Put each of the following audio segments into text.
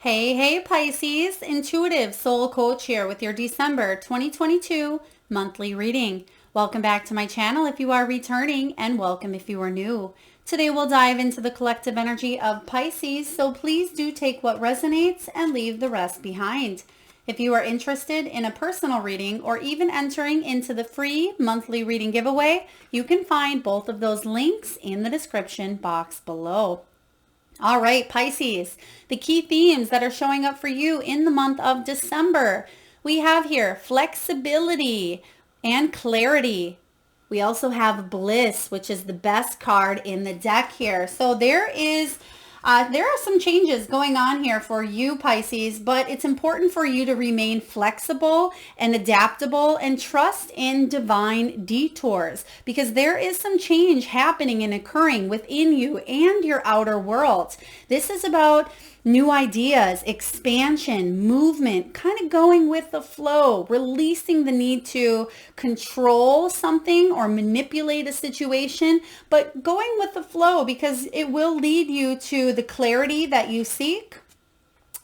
Hey, Pisces, intuitive soul coach here with your December 2022 monthly reading. Welcome back to my channel if you are returning, and welcome if you are new. Today we'll dive into the collective energy of Pisces, so please do take what resonates and leave the rest behind. If you are interested in a personal reading or even entering into the free monthly reading giveaway, you can find both of those links in the description box below. All right, Pisces, the key themes that are showing up for you in the month of December. We have here flexibility and clarity. We also have bliss, which is the best card in the deck here. So there are some changes going on here for you, Pisces, but it's important for you to remain flexible and adaptable and trust in divine detours, because there is some change happening and occurring within you and your outer world. This is about new ideas, expansion, movement, kind of going with the flow, releasing the need to control something or manipulate a situation, but going with the flow because it will lead you to the clarity that you seek.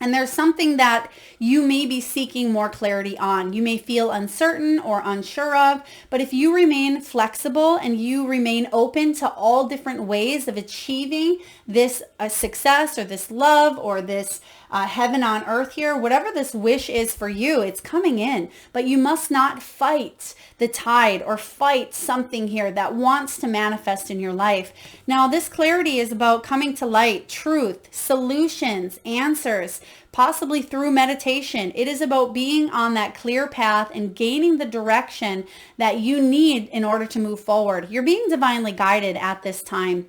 And there's something that you may be seeking more clarity on. You may feel uncertain or unsure of, but if you remain flexible and you remain open to all different ways of achieving this success or this love or this heaven on earth here, whatever this wish is for you, it's coming in. But you must not fight the tide or fight something here that wants to manifest in your life. Now, this clarity is about coming to light, truth, solutions, answers, possibly through meditation. It is about being on that clear path and gaining the direction that you need in order to move forward. You're being divinely guided at this time.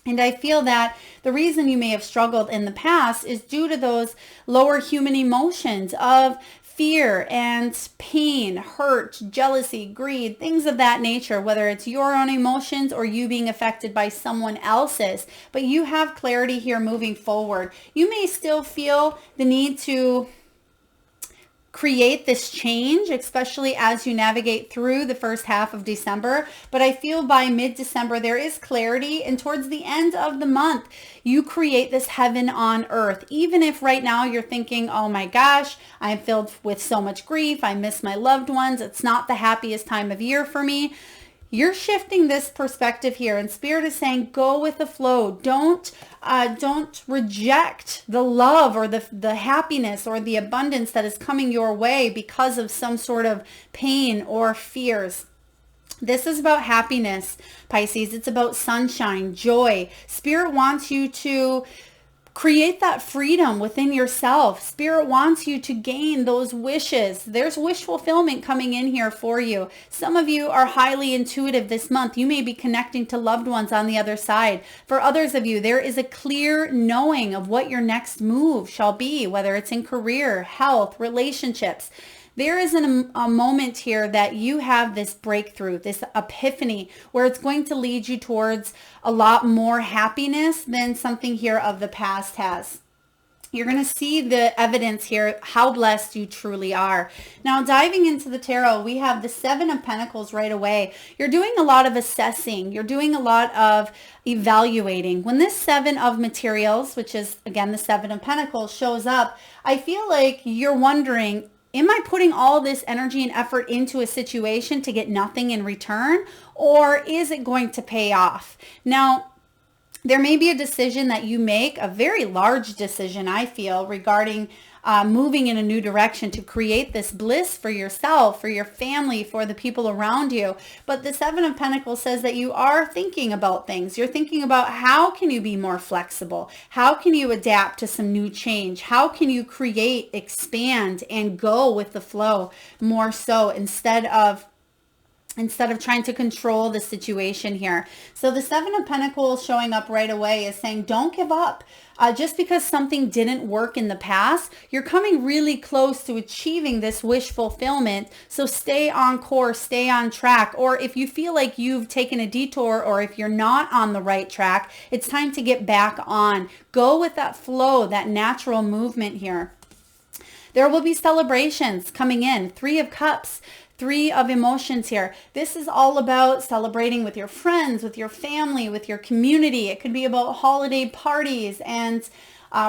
And I feel that the reason you may have struggled in the past is due to those lower human emotions of fear and pain, hurt, jealousy, greed, things of that nature, whether it's your own emotions or you being affected by someone else's. But you have clarity here moving forward. You may still feel the need to create this change, especially as you navigate through the first half of December. But I feel by mid-December, there is clarity. And towards the end of the month, you create this heaven on earth. Even if right now you're thinking, oh my gosh, I'm filled with so much grief. I miss my loved ones. It's not the happiest time of year for me. You're shifting this perspective here, and Spirit is saying, go with the flow. Don't reject the love or the happiness or the abundance that is coming your way because of some sort of pain or fears. This is about happiness, Pisces. It's about sunshine, joy. Spirit wants you to create that freedom within yourself. Spirit wants you to gain those wishes. There's wish fulfillment coming in here for you. Some of you are highly intuitive this month. You may be connecting to loved ones on the other side. For others of you, there is a clear knowing of what your next move shall be, whether it's in career, health, relationships. There is a moment here that you have this breakthrough, this epiphany, where it's going to lead you towards a lot more happiness than something here of the past has. You're going to see the evidence here, how blessed you truly are. Now, diving into the tarot, we have the Seven of Pentacles right away. You're doing a lot of assessing. You're doing a lot of evaluating. When this Seven of Materials, which is, again, the Seven of Pentacles, shows up, I feel like you're wondering, am I putting all this energy and effort into a situation to get nothing in return, or is it going to pay off? Now, there may be a decision that you make, a very large decision, I feel, regarding moving in a new direction to create this bliss for yourself, for your family, for the people around you. But the Seven of Pentacles says that you are thinking about things. You're thinking about how can you be more flexible? How can you adapt to some new change? How can you create, expand, and go with the flow more so instead of trying to control the situation here. So the Seven of Pentacles showing up right away is saying, don't give up. Just because something didn't work in the past, you're coming really close to achieving this wish fulfillment. So stay on course, stay on track. Or if you feel like you've taken a detour, or if you're not on the right track, it's time to get back on. Go with that flow, that natural movement here. There will be celebrations coming in. Three of Cups. Three of Emotions here. This is all about celebrating with your friends, with your family, with your community. It could be about holiday parties and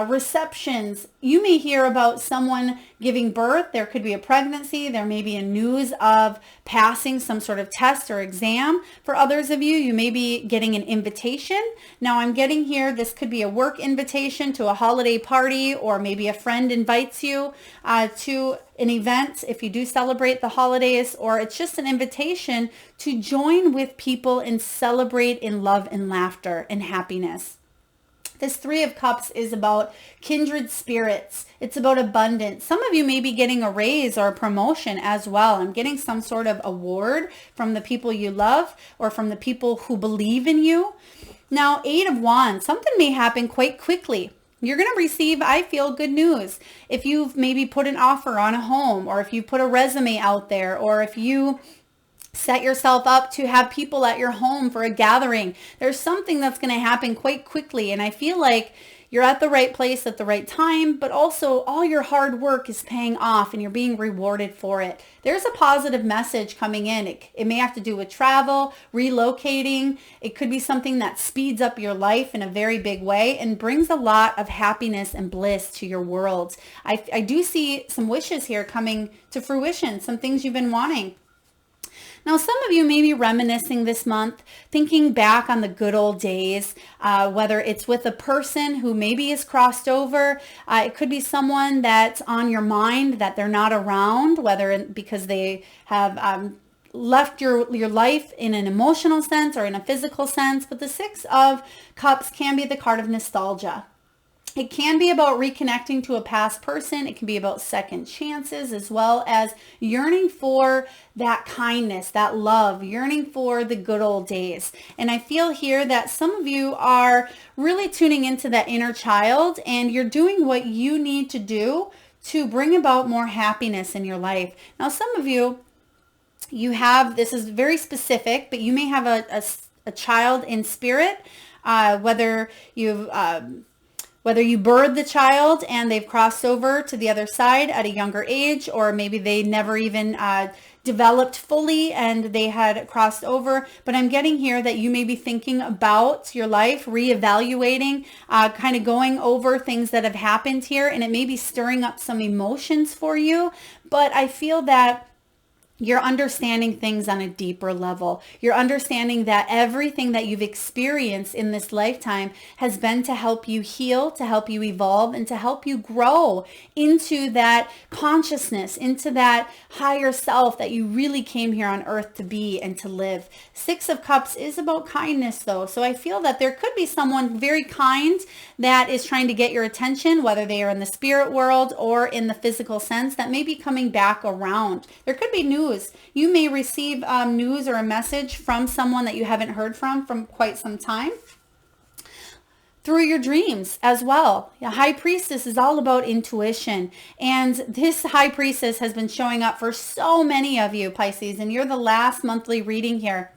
receptions. You may hear about someone giving birth. There could be a pregnancy. There may be a news of passing some sort of test or exam. For others of you, you may be getting an invitation. Now I'm getting here, this could be a work invitation to a holiday party, or maybe a friend invites you to an event if you do celebrate the holidays, or it's just an invitation to join with people and celebrate in love and laughter and happiness. This Three of Cups is about kindred spirits. It's about abundance. Some of you may be getting a raise or a promotion as well. I'm getting some sort of award from the people you love or from the people who believe in you. Now, Eight of Wands, something may happen quite quickly. You're going to receive, I feel, good news. If you've maybe put an offer on a home, or if you put a resume out there, or if you set yourself up to have people at your home for a gathering, there's something that's going to happen quite quickly. And I feel like you're at the right place at the right time, but also all your hard work is paying off and you're being rewarded for it. There's a positive message coming in. It may have to do with travel, relocating. It could be something that speeds up your life in a very big way and brings a lot of happiness and bliss to your world. I do see some wishes here coming to fruition, some things you've been wanting. Now, some of you may be reminiscing this month, thinking back on the good old days, whether it's with a person who maybe is crossed over. It could be someone that's on your mind that they're not around, whether because they have left your life in an emotional sense or in a physical sense. But the Six of Cups can be the card of nostalgia. It can be about reconnecting to a past person. It can be about second chances, as well as yearning for that kindness, that love, yearning for the good old days. And I feel here that some of you are really tuning into that inner child, and you're doing what you need to do to bring about more happiness in your life. Now, some of you, this is very specific, but you may have a child in spirit, whether you birthed the child and they've crossed over to the other side at a younger age, or maybe they never even developed fully and they had crossed over. But I'm getting here that you may be thinking about your life, reevaluating, kind of going over things that have happened here, and it may be stirring up some emotions for you. But I feel that you're understanding things on a deeper level. You're understanding that everything that you've experienced in this lifetime has been to help you heal, to help you evolve, and to help you grow into that consciousness, into that higher self that you really came here on earth to be and to live. Six of Cups is about kindness, though. So I feel that there could be someone very kind that is trying to get your attention, whether they are in the spirit world or in the physical sense, that may be coming back around. There could be news. You may receive news or a message from someone that you haven't heard from quite some time, through your dreams as well. The High Priestess is all about intuition. And this High Priestess has been showing up for so many of you, Pisces, and you're the last monthly reading here.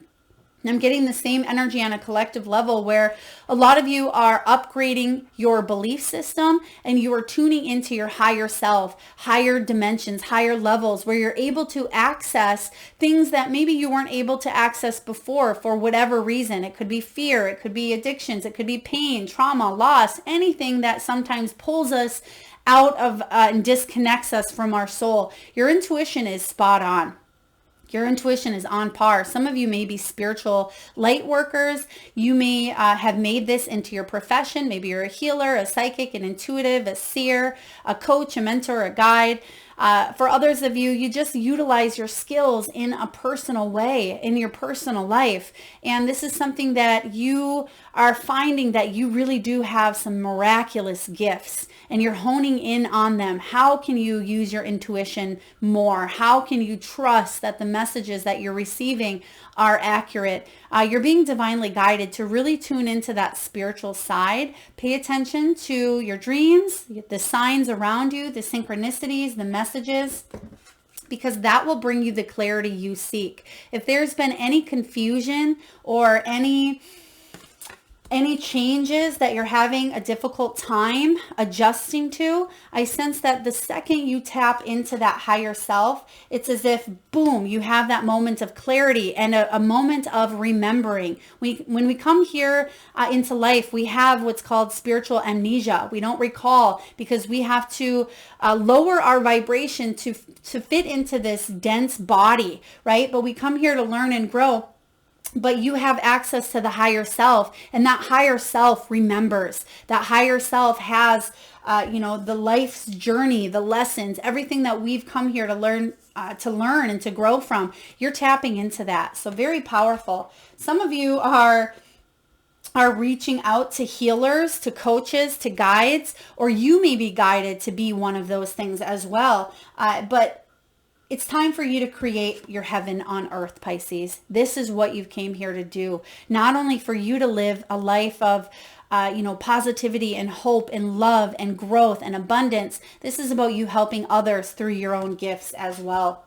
I'm getting the same energy on a collective level where a lot of you are upgrading your belief system and you are tuning into your higher self, higher dimensions, higher levels, where you're able to access things that maybe you weren't able to access before for whatever reason. It could be fear, it could be addictions, it could be pain, trauma, loss, anything that sometimes pulls us out of and disconnects us from our soul. Your intuition is spot on. Your intuition is on par. Some of you may be spiritual light workers. You may have made this into your profession. Maybe you're a healer, a psychic, an intuitive, a seer, a coach, a mentor, a guide. For others of you, you just utilize your skills in a personal way in your personal life. And this is something that you are finding that you really do have some miraculous gifts and you're honing in on them. How can you use your intuition more? How can you trust that the messages that you're receiving are accurate? You're being divinely guided to really tune into that spiritual side. Pay attention to your dreams, the signs around you, the synchronicities, the messages, because that will bring you the clarity you seek. If there's been any confusion or any any changes that you're having a difficult time adjusting to, I sense that the second you tap into that higher self, it's as if, boom, you have that moment of clarity and a moment of remembering. When we come here into life, we have what's called spiritual amnesia. We don't recall because we have to lower our vibration to fit into this dense body, right? But we come here to learn and grow. But you have access to the higher self, and that higher self remembers. That higher self has, the life's journey, the lessons, everything that we've come here to learn and to grow from. You're tapping into that. So very powerful. Some of you are reaching out to healers, to coaches, to guides, or you may be guided to be one of those things as well. But it's time for you to create your heaven on earth, Pisces. This is what you came here to do. Not only for you to live a life of, positivity and hope and love and growth and abundance. This is about you helping others through your own gifts as well.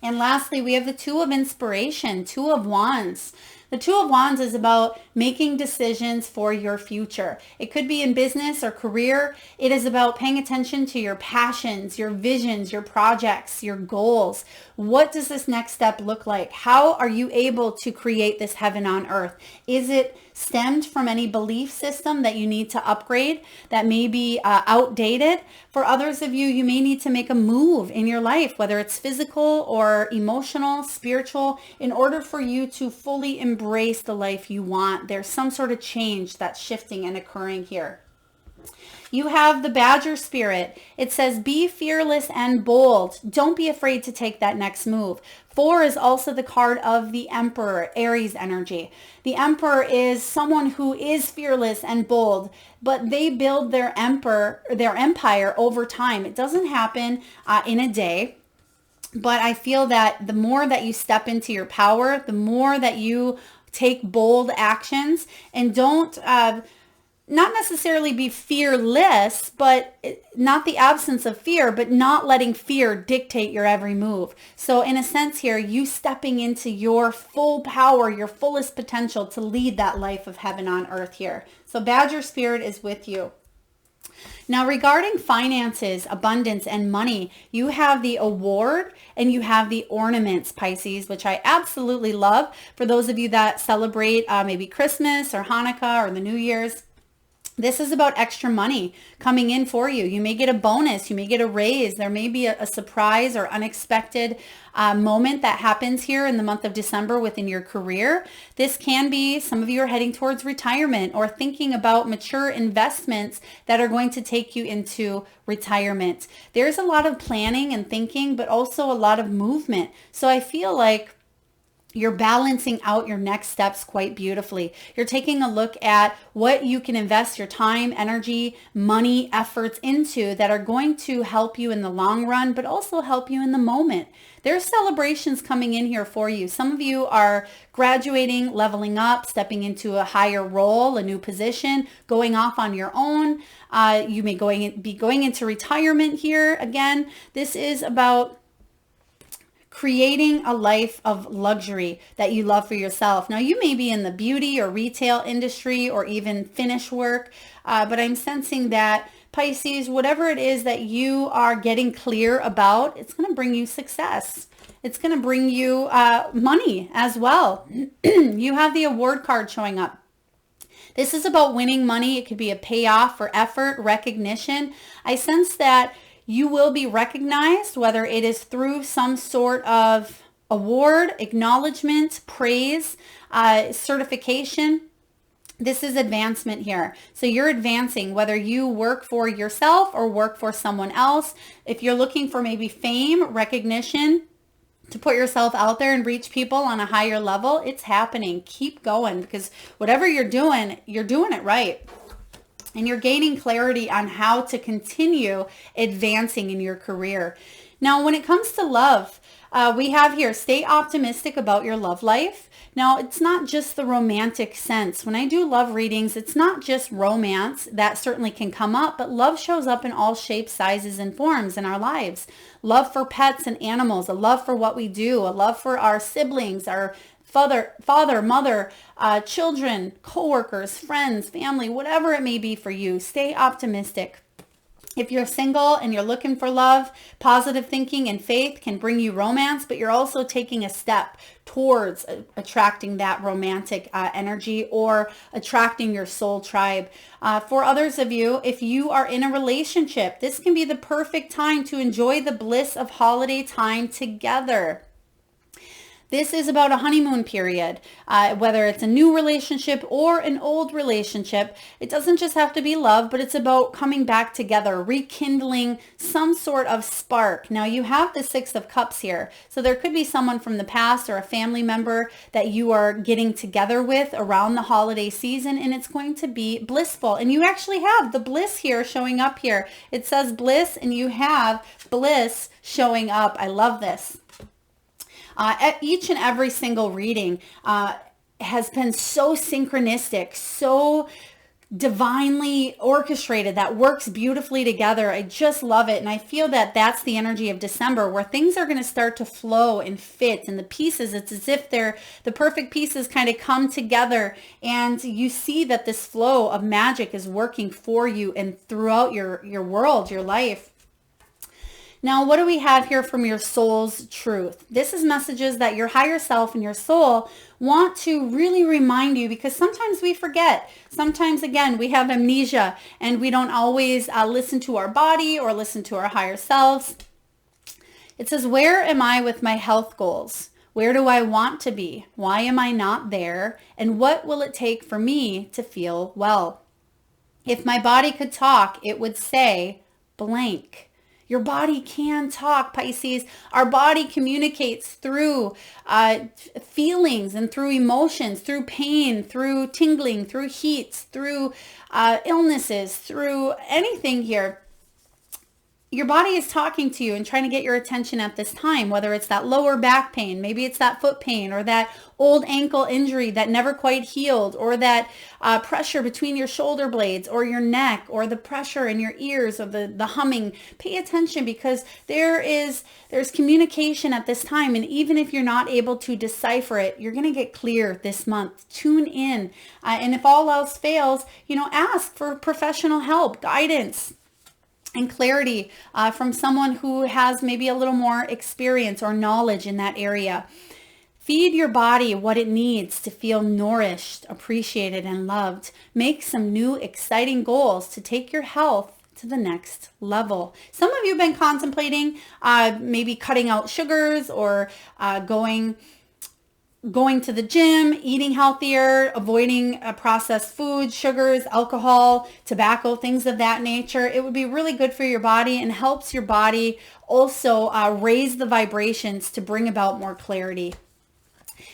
And lastly, we have the Two of Inspiration, Two of Wands. The Two of Wands is about making decisions for your future. It could be in business or career. It is about paying attention to your passions, your visions, your projects, your goals. What does this next step look like? How are you able to create this heaven on earth? Is it stemmed from any belief system that you need to upgrade that may be outdated? For others of you, you may need to make a move in your life, whether it's physical or emotional, spiritual, in order for you to fully embrace the life you want. There's some sort of change that's shifting and occurring here. You have the Badger spirit. It says, be fearless and bold. Don't be afraid to take that next move. 4 is also the card of the Emperor, Aries energy. The Emperor is someone who is fearless and bold, but they build their empire over time. It doesn't happen in a day. But I feel that the more that you step into your power, the more that you take bold actions and don't not necessarily be fearless, but not the absence of fear, but not letting fear dictate your every move. So in a sense here, you stepping into your full power, your fullest potential to lead that life of heaven on earth here. So Badger spirit is with you. Now, regarding finances, abundance, and money, you have the award and you have the ornaments, Pisces, which I absolutely love. For those of you that celebrate maybe Christmas or Hanukkah or the New Year's, this is about extra money coming in for you. You may get a bonus. You may get a raise. There may be a surprise or unexpected moment that happens here in the month of December within your career. This can be, some of you are heading towards retirement or thinking about mature investments that are going to take you into retirement. There's a lot of planning and thinking, but also a lot of movement. So I feel like you're balancing out your next steps quite beautifully. You're taking a look at what you can invest your time, energy, money, efforts into that are going to help you in the long run, but also help you in the moment. There's celebrations coming in here for you. Some of you are graduating, leveling up, stepping into a higher role, a new position, going off on your own. You may be going into retirement here. Again, this is about creating a life of luxury that you love for yourself. Now, you may be in the beauty or retail industry or even finish work, but I'm sensing that Pisces, whatever it is that you are getting clear about, it's going to bring you success. It's going to bring you money as well. You have the award card showing up. This is about winning money. It could be a payoff for effort, recognition. I sense that you will be recognized, whether it is through some sort of award, acknowledgement, praise, certification. This is advancement here. So you're advancing, whether you work for yourself or work for someone else. If you're looking for maybe fame, recognition, to put yourself out there and reach people on a higher level, it's happening. Keep going, because whatever you're doing it right. And you're gaining clarity on how to continue advancing in your career. Now, when it comes to love, We have here, stay optimistic about your love life. Now, it's not just the romantic sense. When I do love readings, it's not just romance. That certainly can come up, but love shows up in all shapes, sizes, and forms in our lives. Love for pets and animals, a love for what we do, a love for our siblings, our father, mother, children, coworkers, friends, family, whatever it may be for you. Stay optimistic. If you're single and you're looking for love, positive thinking and faith can bring you romance, but you're also taking a step towards attracting that romantic energy or attracting your soul tribe. For others of you, if you are in a relationship, this can be the perfect time to enjoy the bliss of holiday time together. This is about a honeymoon period, whether it's a new relationship or an old relationship. It doesn't just have to be love, but it's about coming back together, rekindling some sort of spark. Now you have the Six of Cups here. So there could be someone from the past or a family member that you are getting together with around the holiday season, and it's going to be blissful. And you actually have the bliss here showing up here. It says bliss and you have bliss showing up. I love this. At each and every single reading has been so synchronistic, so divinely orchestrated, that works beautifully together. I just love it. And I feel that that's the energy of December, where things are going to start to flow and fit. And the pieces, it's as if the perfect pieces kind of come together, and you see that this flow of magic is working for you and throughout your world, your life. Now, what do we have here from your soul's truth? This is messages that your higher self and your soul want to really remind you, because sometimes we forget. Sometimes, again, we have amnesia and we don't always listen to our body or listen to our higher selves. It says, where am I with my health goals? Where do I want to be? Why am I not there? And what will it take for me to feel well? If my body could talk, it would say blank. Your body can talk, Pisces. Our body communicates through feelings and through emotions, through pain, through tingling, through heats, through illnesses, through anything here. Your body is talking to you and trying to get your attention at this time, whether it's that lower back pain, maybe it's that foot pain, or that old ankle injury that never quite healed, or that pressure between your shoulder blades or your neck, or the pressure in your ears, or the humming. Pay attention, because there's communication at this time. And even if you're not able to decipher it, you're going to get clear this month. Tune in. And if all else fails, ask for professional help, guidance, and clarity from someone who has maybe a little more experience or knowledge in that area. Feed your body what it needs to feel nourished, appreciated, and loved. Make some new exciting goals to take your health to the next level. Some of you have been contemplating maybe cutting out sugars, or going to the gym, eating healthier, avoiding processed foods, sugars, alcohol, tobacco, things of that nature. It would be really good for your body and helps your body also raise the vibrations to bring about more clarity.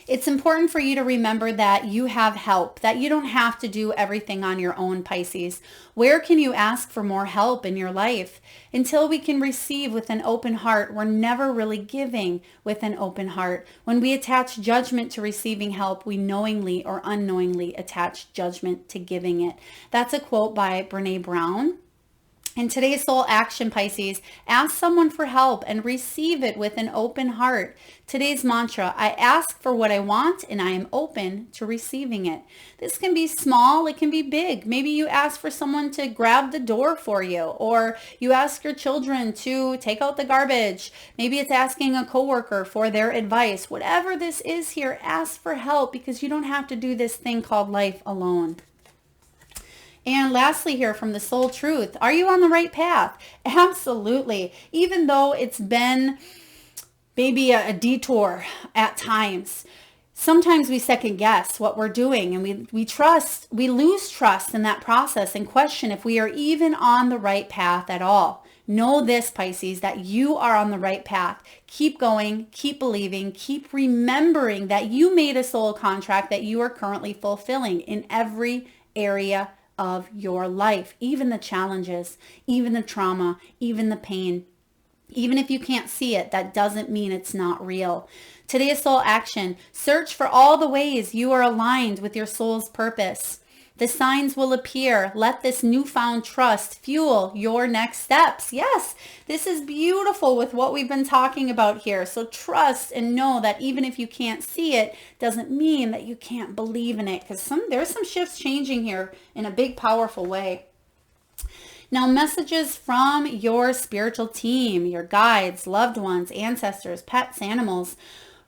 It's important for you to remember that you have help, that you don't have to do everything on your own, Pisces. Where can you ask for more help in your life? Until we can receive with an open heart, we're never really giving with an open heart. When we attach judgment to receiving help, we knowingly or unknowingly attach judgment to giving it. That's a quote by Brené Brown. In today's soul action, Pisces, ask someone for help and receive it with an open heart. Today's mantra, I ask for what I want and I am open to receiving it. This can be small, it can be big. Maybe you ask for someone to grab the door for you, or you ask your children to take out the garbage. Maybe it's asking a coworker for their advice. Whatever this is here, ask for help, because you don't have to do this thing called life alone. And lastly here from the soul truth, are you on the right path? Absolutely. Even though it's been maybe a detour at times, sometimes we second guess what we're doing, and we lose trust in that process and question if we are even on the right path at all. Know this, Pisces, that you are on the right path. Keep going, keep believing, keep remembering that you made a soul contract that you are currently fulfilling in every area of your life, even the challenges, even the trauma, even the pain. Even if you can't see it, that doesn't mean it's not real. Today's soul action: search for all the ways you are aligned with your soul's purpose. The signs will appear. Let this newfound trust fuel your next steps. Yes, this is beautiful with what we've been talking about here. So trust and know that even if you can't see it, doesn't mean that you can't believe in it, because there's some shifts changing here in a big, powerful way. Now, messages from your spiritual team, your guides, loved ones, ancestors, pets, animals.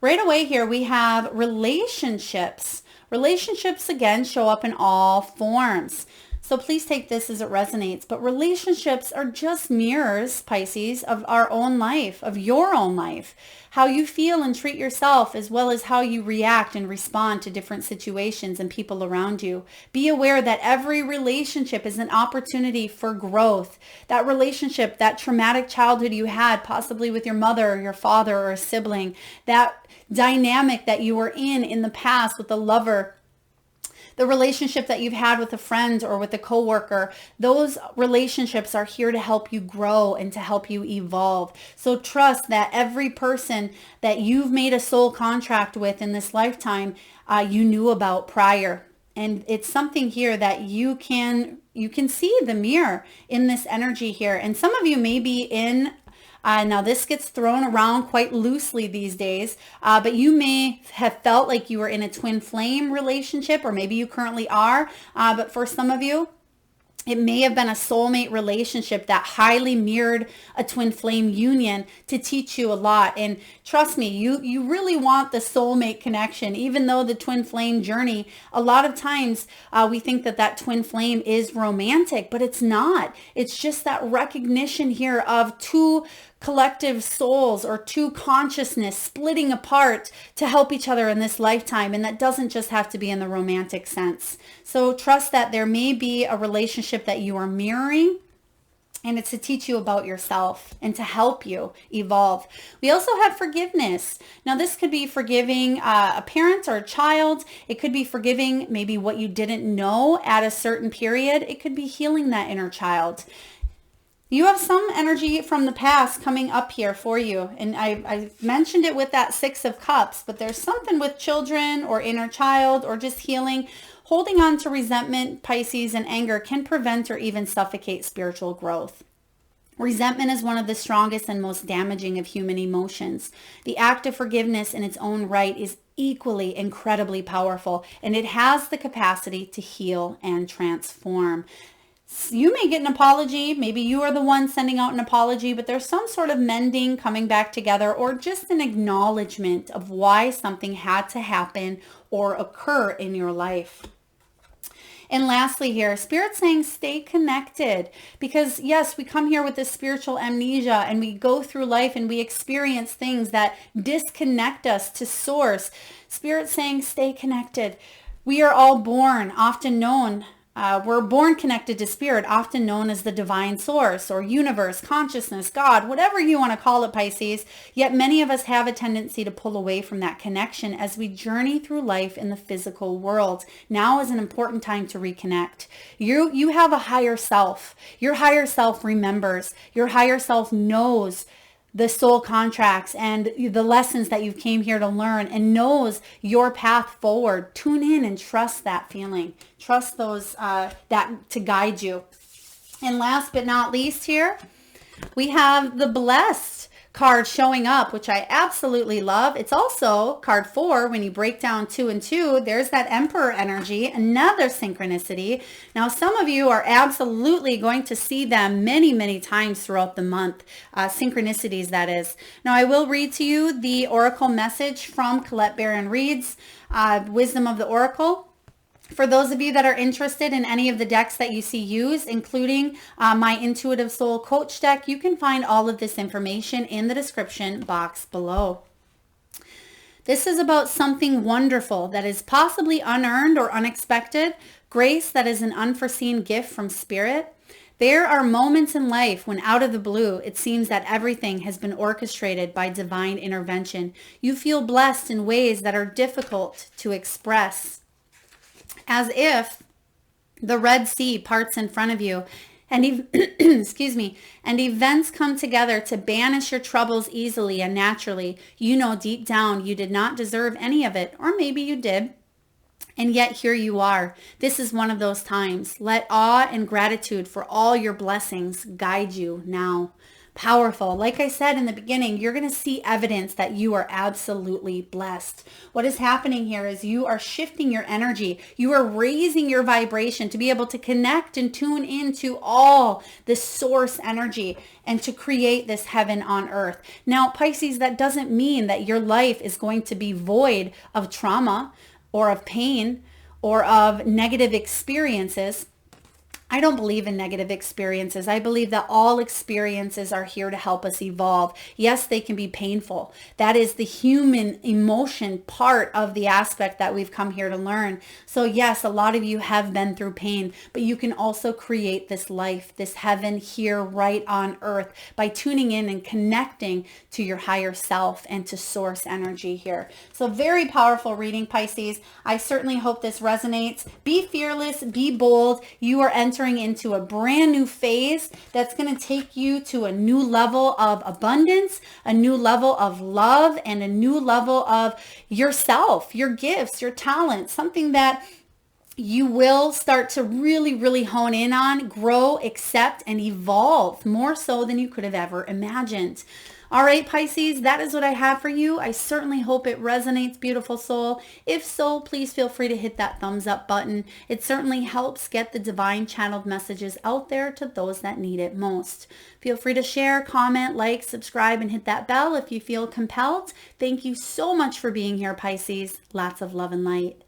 Right away here, we have relationships. Relationships, again, show up in all forms. So please take this as it resonates. But relationships are just mirrors, Pisces, of our own life, of your own life. How you feel and treat yourself, as well as how you react and respond to different situations and people around you. Be aware that every relationship is an opportunity for growth. That relationship, that traumatic childhood you had, possibly with your mother or your father or a sibling, that dynamic that you were in the past with a lover, the relationship that you've had with a friend or with a coworker, those relationships are here to help you grow and to help you evolve. So trust that every person that you've made a soul contract with in this lifetime, you knew about prior. And it's something here that you can see the mirror in this energy here. And some of you may be in now this gets thrown around quite loosely these days, but you may have felt like you were in a twin flame relationship, or maybe you currently are. But for some of you, it may have been a soulmate relationship that highly mirrored a twin flame union to teach you a lot. And trust me, you really want the soulmate connection, even though the twin flame journey, a lot of times we think that twin flame is romantic, but it's not. It's just that recognition here of two collective souls or two consciousness splitting apart to help each other in this lifetime. And that doesn't just have to be in the romantic sense. So trust that there may be a relationship that you are mirroring, and it's to teach you about yourself and to help you evolve. We also have forgiveness. Now, this could be forgiving a parent or a child. It could be forgiving maybe what you didn't know at a certain period. It could be healing that inner child. You have some energy from the past coming up here for you. And I mentioned it with that Six of Cups, but there's something with children or inner child or just healing. Holding on to resentment, Pisces, and anger can prevent or even suffocate spiritual growth. Resentment is one of the strongest and most damaging of human emotions. The act of forgiveness in its own right is equally incredibly powerful, and it has the capacity to heal and transform. You may get an apology. Maybe you are the one sending out an apology, but there's some sort of mending, coming back together, or just an acknowledgement of why something had to happen or occur in your life. And lastly here, Spirit saying stay connected, because yes, we come here with this spiritual amnesia and we go through life and we experience things that disconnect us to source. Spirit saying stay connected. We are all born, often known, we're born connected to spirit, often known as the divine source or universe, consciousness, God, whatever you want to call it, Pisces. Yet many of us have a tendency to pull away from that connection as we journey through life in the physical world. Now is an important time to reconnect. You have a higher self. Your higher self remembers. Your higher self knows the soul contracts and the lessons that you came here to learn, and knows your path forward. Tune in and trust that feeling. Trust those that to guide you. And last but not least here, we have the blessed card showing up, which I absolutely love. It's also card 4. When you break down 2 and 2, there's that Emperor energy, another synchronicity. Now, some of you are absolutely going to see them many, many times throughout the month. Synchronicities, that is. Now, I will read to you the Oracle message from Colette Baron Reed's Wisdom of the Oracle. For those of you that are interested in any of the decks that you see used, including my Intuitive Soul Coach deck, you can find all of this information in the description box below. This is about something wonderful that is possibly unearned or unexpected, grace that is an unforeseen gift from Spirit. There are moments in life when out of the blue, it seems that everything has been orchestrated by divine intervention. You feel blessed in ways that are difficult to express. As if the Red Sea parts in front of you And excuse me, and events come together to banish your troubles easily and naturally. You know deep down you did not deserve any of it, or maybe you did. And yet here you are. This is one of those times. Let awe and gratitude for all your blessings guide you now. Powerful. Like I said in the beginning, you're going to see evidence that you are absolutely blessed. What is happening here is you are shifting your energy. You are raising your vibration to be able to connect and tune into all this source energy and to create this heaven on earth. Now, Pisces, that doesn't mean that your life is going to be void of trauma or of pain or of negative experiences. I don't believe in negative experiences. I believe that all experiences are here to help us evolve. Yes, they can be painful. That is the human emotion part of the aspect that we've come here to learn. So yes, a lot of you have been through pain, but you can also create this life, this heaven here right on earth by tuning in and connecting to your higher self and to source energy here. So very powerful reading, Pisces. I certainly hope this resonates. Be fearless, be bold. You are entering into a brand new phase that's going to take you to a new level of abundance, a new level of love, and a new level of yourself, your gifts, your talents, something that you will start to really, really hone in on, grow, accept, and evolve more so than you could have ever imagined. All right, Pisces, that is what I have for you. I certainly hope it resonates, beautiful soul. If so, please feel free to hit that thumbs up button. It certainly helps get the divine channeled messages out there to those that need it most. Feel free to share, comment, like, subscribe, and hit that bell if you feel compelled. Thank you so much for being here, Pisces. Lots of love and light.